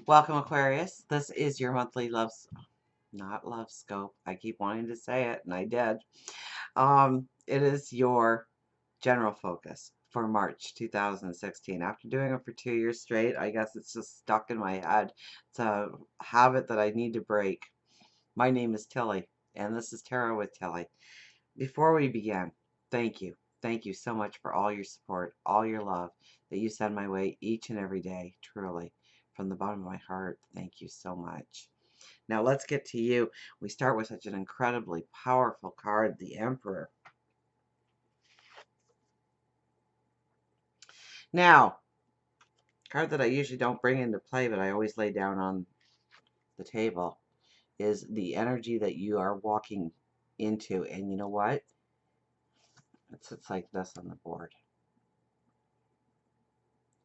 Welcome, Aquarius. This is your monthly not love scope. I keep wanting to say it, and I did. It is your general focus for March 2016. After doing it for 2 years straight, I guess it's just stuck in my head. It's a habit that I need to break. My name is Tilly, and this is Tarot with Tilly. Before we begin, thank you. Thank you so much for all your support, all your love that you send my way each and every day, truly. From the bottom of my heart, thank you so much. Now let's get to you. We start with such an incredibly powerful card, the Emperor. Now, card that I usually don't bring into play, but I always lay down on the table, is the energy that you are walking into. And you know what? It sits like this on the board.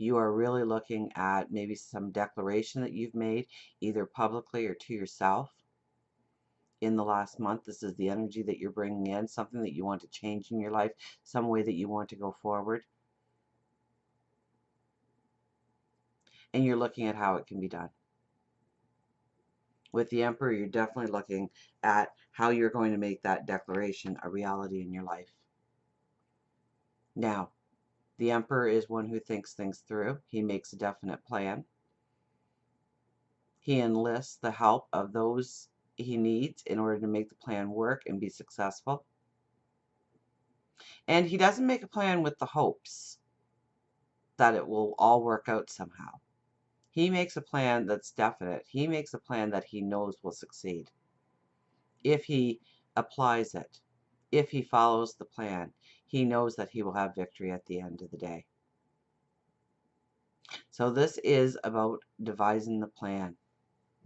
You are really looking at maybe some declaration that you've made, either publicly or to yourself in the last month. This is the energy that you're bringing in, something that you want to change in your life, some way that you want to go forward. And you're looking at how it can be done. With the Emperor, you're definitely looking at how you're going to make that declaration a reality in your life. Now, the Emperor is one who thinks things through. He makes a definite plan. He enlists the help of those he needs in order to make the plan work and be successful. And he doesn't make a plan with the hopes that it will all work out somehow. He makes a plan that's definite. He makes a plan that he knows will succeed. If he applies it, if he follows the plan, he knows that he will have victory at the end of the day. So this is about devising the plan.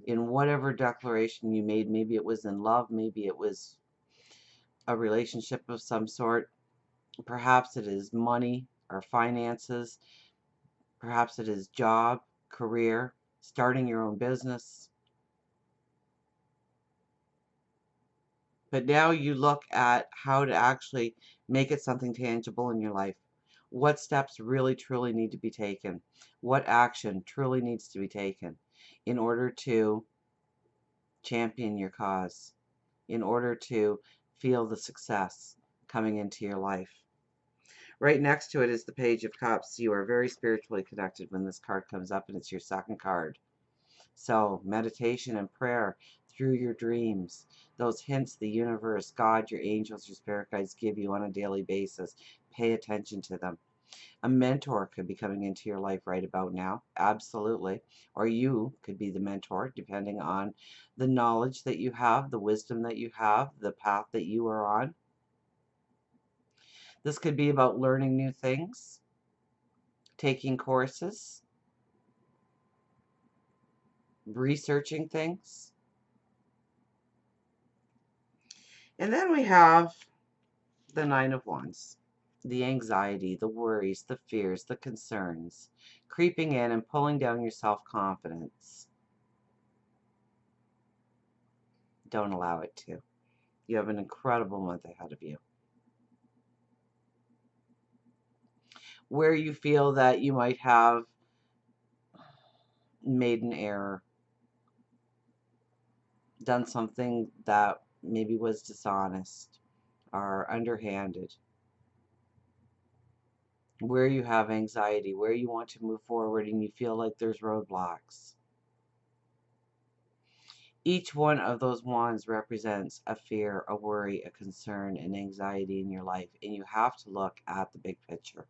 In whatever declaration you made, maybe it was in love, maybe it was a relationship of some sort, perhaps it is money or finances, perhaps it is job, career, starting your own business. But now you look at how to actually make it something tangible in your life. What steps really truly need to be taken? What action truly needs to be taken in order to champion your cause, in order to feel the success coming into your life? Right next to it is the Page of Cups. You are very spiritually connected when this card comes up, and it's your second card. So, meditation and prayer through your dreams, those hints the universe, God, your angels, your spirit guides give you on a daily basis, pay attention to them. A mentor could be coming into your life right about now, absolutely. Or you could be the mentor, depending on the knowledge that you have, the wisdom that you have, the path that you are on. This could be about learning new things, taking courses, researching things. And then we have the Nine of Wands. The anxiety, the worries, the fears, the concerns, creeping in and pulling down your self-confidence. Don't allow it to. You have an incredible month ahead of you, where you feel that you might have made an error, done something that maybe was dishonest or underhanded, where you have anxiety, where you want to move forward and you feel like there's roadblocks. Each one of those wands represents a fear, a worry, a concern, an anxiety in your life, and you have to look at the big picture.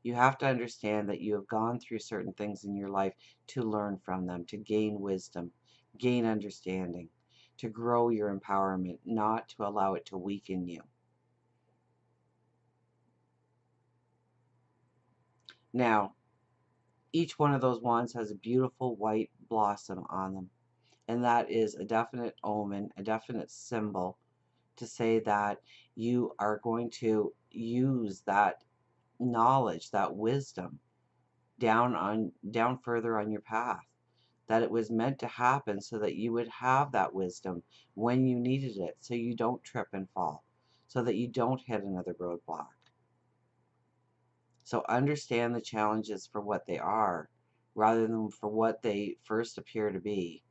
You have to understand that you have gone through certain things in your life to learn from them, to gain wisdom, gain understanding, to grow your empowerment, not to allow it to weaken you. Now, each one of those wands has a beautiful white blossom on them, and that is a definite omen, a definite symbol to say that you are going to use that knowledge, that wisdom down further on your path, that it was meant to happen so that you would have that wisdom when you needed it, so you don't trip and fall, so that you don't hit another roadblock. So understand the challenges for what they are, rather than for what they first appear to be.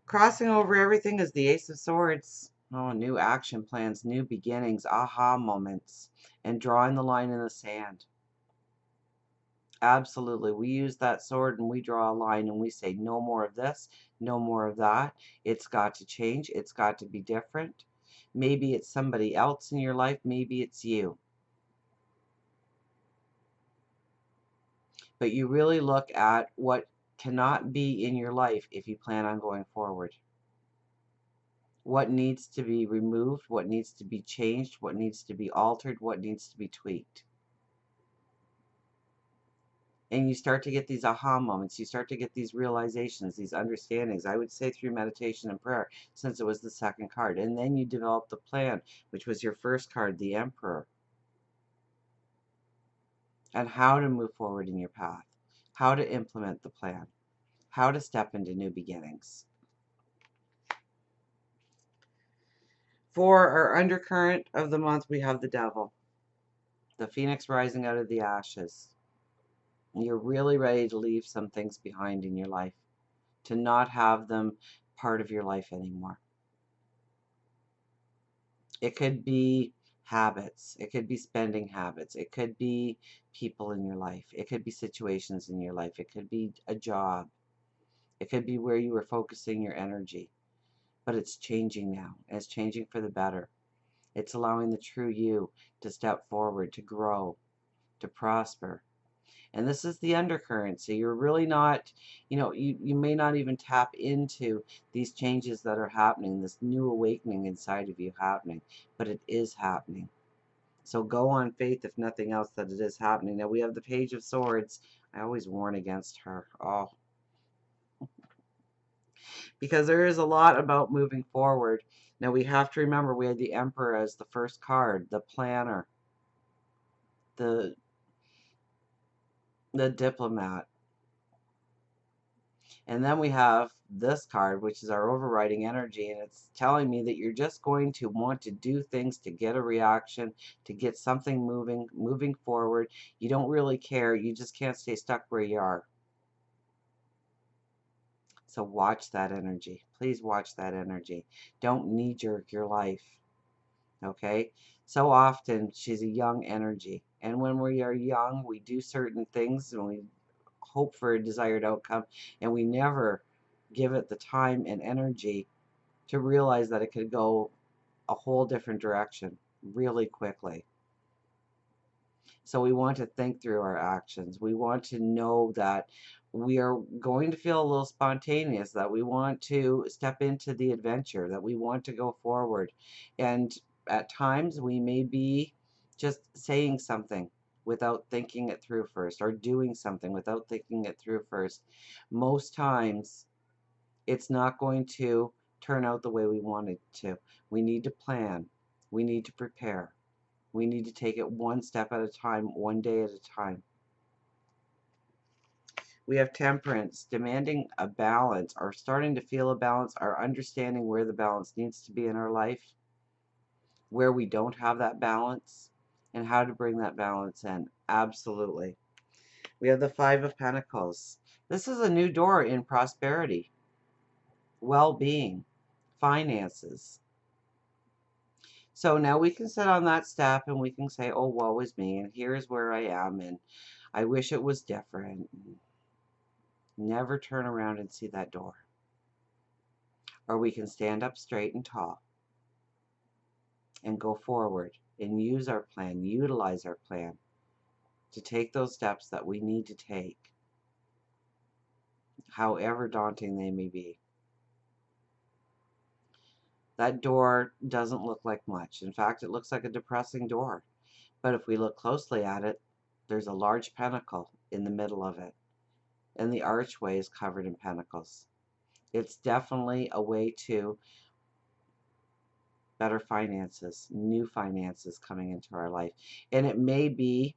Crossing over everything is the Ace of Swords. Oh, new action plans, new beginnings, aha moments, and drawing the line in the sand. Absolutely. We use that sword and we draw a line and we say, no more of this, no more of that. It's got to change. It's got to be different. Maybe it's somebody else in your life. Maybe it's you. But you really look at what cannot be in your life if you plan on going forward. What needs to be removed, what needs to be changed, what needs to be altered, what needs to be tweaked. And you start to get these aha moments. You start to get these realizations, these understandings. I would say through meditation and prayer, since it was the second card. And then you develop the plan, which was your first card, the Emperor. And how to move forward in your path, how to implement the plan, how to step into new beginnings. For our undercurrent of the month, we have the Devil, the Phoenix rising out of the ashes. You're really ready to leave some things behind in your life, to not have them part of your life anymore. It could be habits, it could be spending habits, it could be people in your life, it could be situations in your life, it could be a job, it could be where you were focusing your energy. But it's changing now, and it's changing for the better. It's allowing the true you to step forward, to grow, to prosper. And this is the undercurrent. So you're really not, you may not even tap into these changes that are happening, this new awakening inside of you happening, but it is happening. So go on faith, if nothing else, that it is happening. Now we have the Page of Swords. I always warn against her. Oh, because there is a lot about moving forward. Now we have to remember we had the Emperor as the first card, the planner, the diplomat. And then we have this card, which is our overriding energy, and it's telling me that you're just going to want to do things to get a reaction, to get something moving forward. You don't really care. You just can't stay stuck where you are. So watch that energy. Please watch that energy. Don't knee-jerk your life. Okay? So often she's a young energy. And when we are young, we do certain things and we hope for a desired outcome, and we never give it the time and energy to realize that it could go a whole different direction really quickly. So we want to think through our actions. We want to know that we are going to feel a little spontaneous, that we want to step into the adventure, that we want to go forward. And at times we may be just saying something without thinking it through first, or doing something without thinking it through first. Most times it's not going to turn out the way we want it to. We need to plan. We need to prepare. We need to take it one step at a time, one day at a time. We have Temperance, demanding a balance, or starting to feel a balance, or understanding where the balance needs to be in our life, where we don't have that balance, and how to bring that balance in. Absolutely. We have the Five of Pentacles. This is a new door in prosperity, well-being, finances. So now we can sit on that step and we can say, oh, woe is me, and here's where I am, and I wish it was different. Never turn around and see that door. Or we can stand up straight and tall and go forward and use our plan, utilize our plan to take those steps that we need to take, however daunting they may be. That door doesn't look like much. In fact, it looks like a depressing door. But if we look closely at it, there's a large pentacle in the middle of it, and the archway is covered in pentacles. It's definitely a way to better finances, new finances coming into our life. And it may be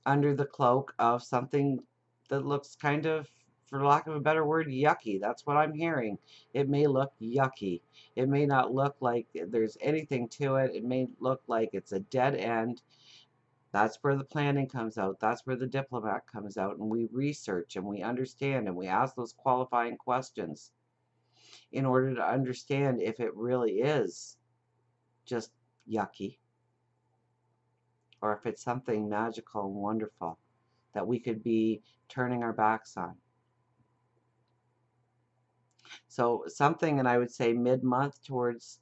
under the cloak of something that looks kind of, for lack of a better word, yucky. That's what I'm hearing. It may look yucky. It may not look like there's anything to it. It may look like it's a dead end. That's where the planning comes out. That's where the diplomat comes out, and we research and we understand and we ask those qualifying questions in order to understand if it really is just yucky or if it's something magical and wonderful that we could be turning our backs on. So something, and I would say mid-month towards,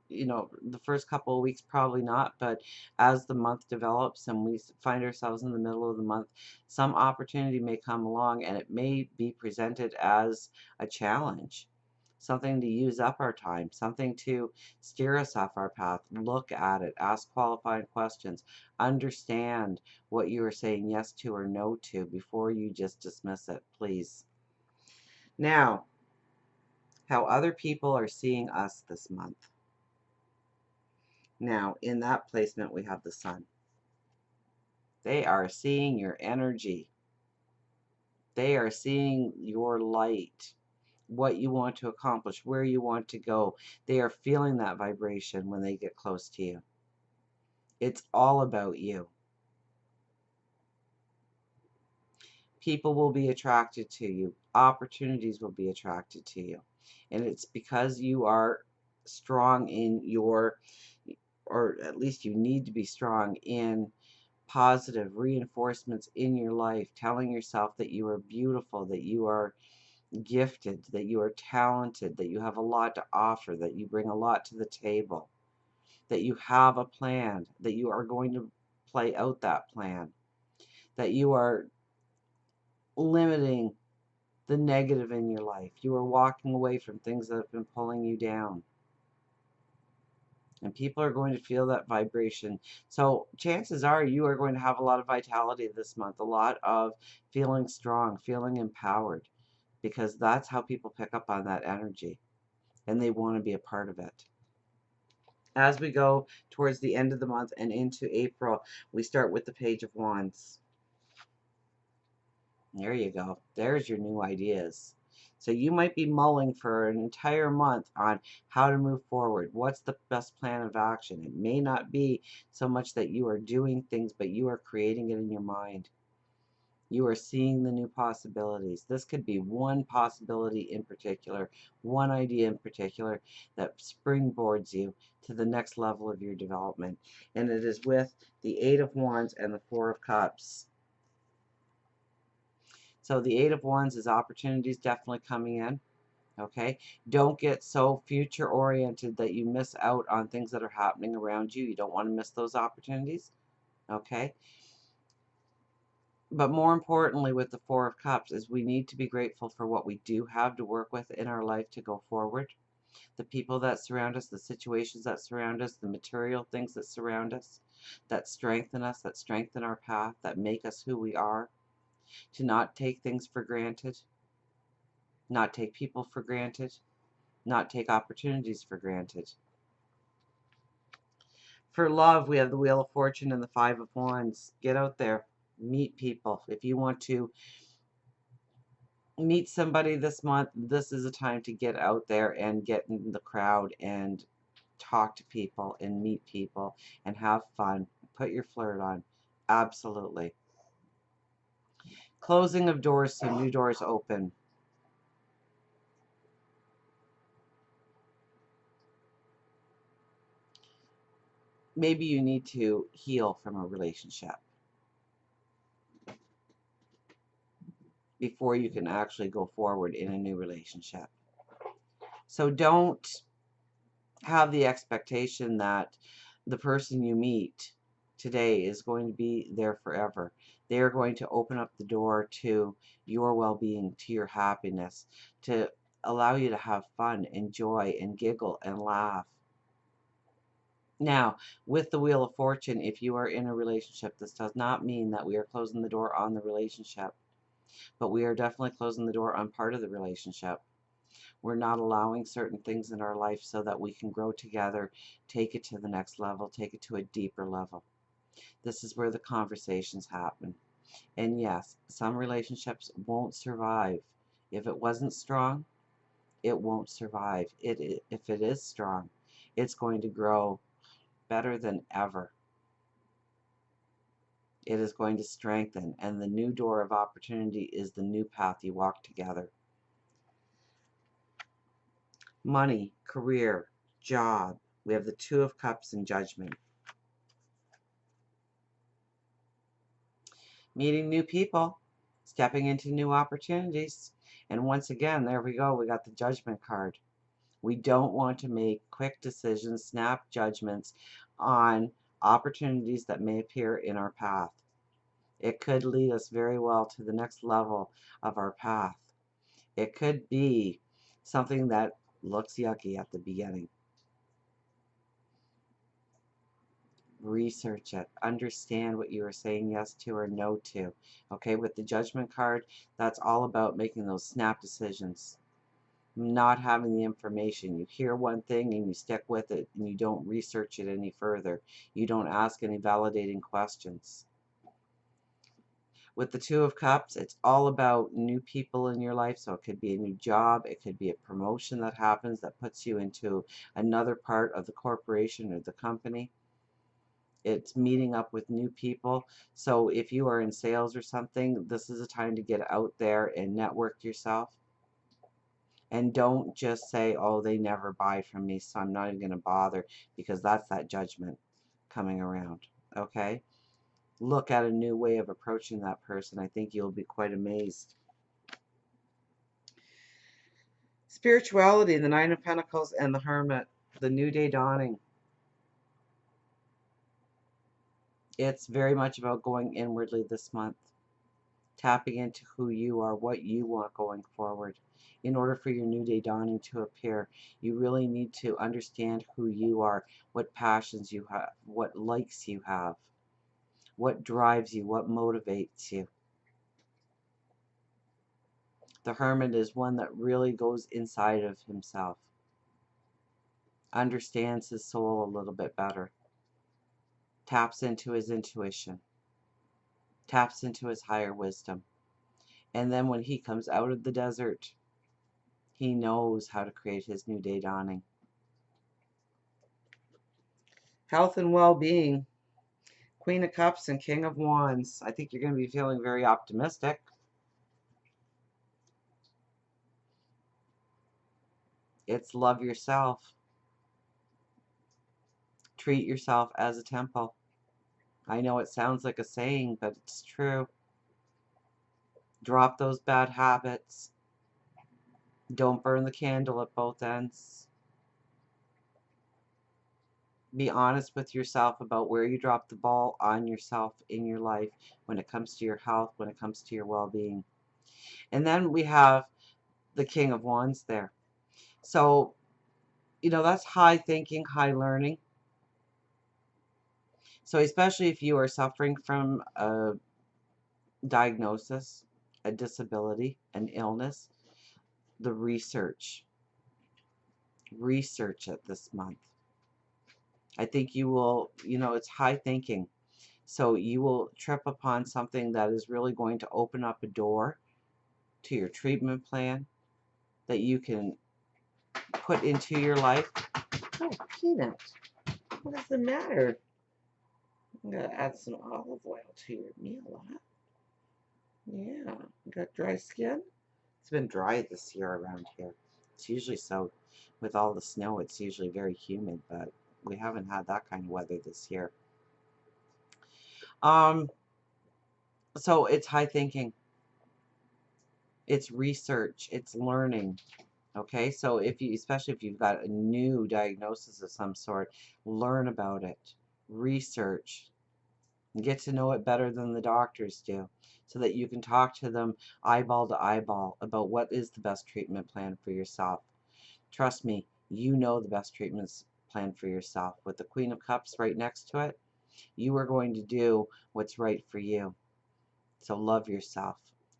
the first couple of weeks, probably not, but as the month develops and we find ourselves in the middle of the month, some opportunity may come along and it may be presented as a challenge, something to use up our time, something to steer us off our path. Look at it, ask qualifying questions, understand what you are saying yes to or no to before you just dismiss it, please. Now, how other people are seeing us this month. Now, in that placement, we have the sun. They are seeing your energy. They are seeing your light, what you want to accomplish, where you want to go. They are feeling that vibration when they get close to you. It's all about you. People will be attracted to you. Opportunities will be attracted to you. And it's because you are strong in your, or at least you need to be strong in positive reinforcements in your life, telling yourself that you are beautiful, that you are gifted, that you are talented, that you have a lot to offer, that you bring a lot to the table, that you have a plan, that you are going to play out that plan, that you are limiting the negative in your life. You are walking away from things that have been pulling you down. And people are going to feel that vibration. So chances are you are going to have a lot of vitality this month, a lot of feeling strong, feeling empowered, because that's how people pick up on that energy and they want to be a part of it. As we go towards the end of the month and into April, we start with the Page of Wands. There you go. There's your new ideas. So you might be mulling for an entire month on how to move forward. What's the best plan of action? It may not be so much that you are doing things, but you are creating it in your mind. You are seeing the new possibilities. This could be one possibility in particular, one idea in particular that springboards you to the next level of your development. And it is with the Eight of Wands and the Four of Cups. So the Eight of Wands is opportunities definitely coming in. Okay, don't get so future oriented that you miss out on things that are happening around you. You don't want to miss those opportunities. Okay, but more importantly, with the Four of Cups, is we need to be grateful for what we do have to work with in our life to go forward. The people that surround us, the situations that surround us, the material things that surround us, that strengthen us, that strengthen our path, that make us who we are. To not take things for granted, not take people for granted, not take opportunities for granted. For love, we have the Wheel of Fortune and the Five of Wands. Get out there, meet people. If you want to meet somebody this month, this is a time to get out there and get in the crowd and talk to people and meet people and have fun. Put your flirt on. Absolutely. Closing of doors so new doors open. Maybe you need to heal from a relationship before you can actually go forward in a new relationship. So don't have the expectation that the person you meet today is going to be there forever. They are going to open up the door to your well-being, to your happiness, to allow you to have fun, enjoy, and giggle and laugh. Now, with the Wheel of Fortune, if you are in a relationship, this does not mean that we are closing the door on the relationship, but we are definitely closing the door on part of the relationship. We're not allowing certain things in our life so that we can grow together, take it to the next level, take it to a deeper level. This is where the conversations happen. And yes, some relationships won't survive. If it wasn't strong, it won't survive. If it is strong, it's going to grow better than ever. It is going to strengthen, and the new door of opportunity is the new path you walk together. Money, career, job. We have the Two of Cups and Judgment. Meeting new people, stepping into new opportunities. And once again, there we go, we got the Judgment card. We don't want to make quick decisions, snap judgments on opportunities that may appear in our path. It could lead us very well to the next level of our path. It could be something that looks yucky at the beginning. Research it. Understand what you are saying yes to or no to. Okay, with the Judgment card, that's all about making those snap decisions. Not having the information. You hear one thing and you stick with it and you don't research it any further. You don't ask any validating questions. With the Two of Cups, it's all about new people in your life. So it could be a new job, it could be a promotion that happens that puts you into another part of the corporation or the company. It's meeting up with new people. So if you are in sales or something, this is a time to get out there and network yourself. And don't just say, oh, they never buy from me, so I'm not even going to bother, because that's that judgment coming around. Okay? Look at a new way of approaching that person. I think you'll be quite amazed. Spirituality, the Nine of Pentacles and the Hermit, the new day dawning. It's very much about going inwardly this month. Tapping into who you are, what you want going forward. In order for your new day dawning to appear, you really need to understand who you are, what passions you have, what likes you have, what drives you, what motivates you. The Hermit is one that really goes inside of himself, understands his soul a little bit better, taps into his intuition, taps into his higher wisdom. And then when he comes out of the desert, he knows how to create his new day dawning. Health and well-being. Queen of Cups and King of Wands. I think you're going to be feeling very optimistic. It's love yourself. Treat yourself as a temple. I know it sounds like a saying, but it's true. Drop those bad habits. Don't burn the candle at both ends. Be honest with yourself about where you dropped the ball on yourself in your life when it comes to your health, when it comes to your well-being. And then we have the King of Wands there. So, you know, that's high thinking, high learning. So especially if you are suffering from a diagnosis, a disability, an illness, the research it this month. I think you will, you know, it's high thinking. So you will trip upon something that is really going to open up a door to your treatment plan that you can put into your life. Oh, Peanut, what is the matter? I'm going to add some olive oil to your meal, huh? Yeah, you got dry skin? It's been dry this year around here. It's usually so, with all the snow, it's usually very humid, but we haven't had that kind of weather this year. So it's high thinking. It's research. It's learning. Okay, so if you, especially if you've got a new diagnosis of some sort, learn about it. Research. Get to know it better than the doctors do, so that you can talk to them eyeball to eyeball about what is the best treatment plan for yourself. Trust me, you know the best treatment plan for yourself. With the Queen of Cups right next to it, you are going to do what's right for you. So love yourself.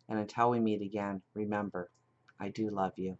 And until we meet again, remember, I do love you.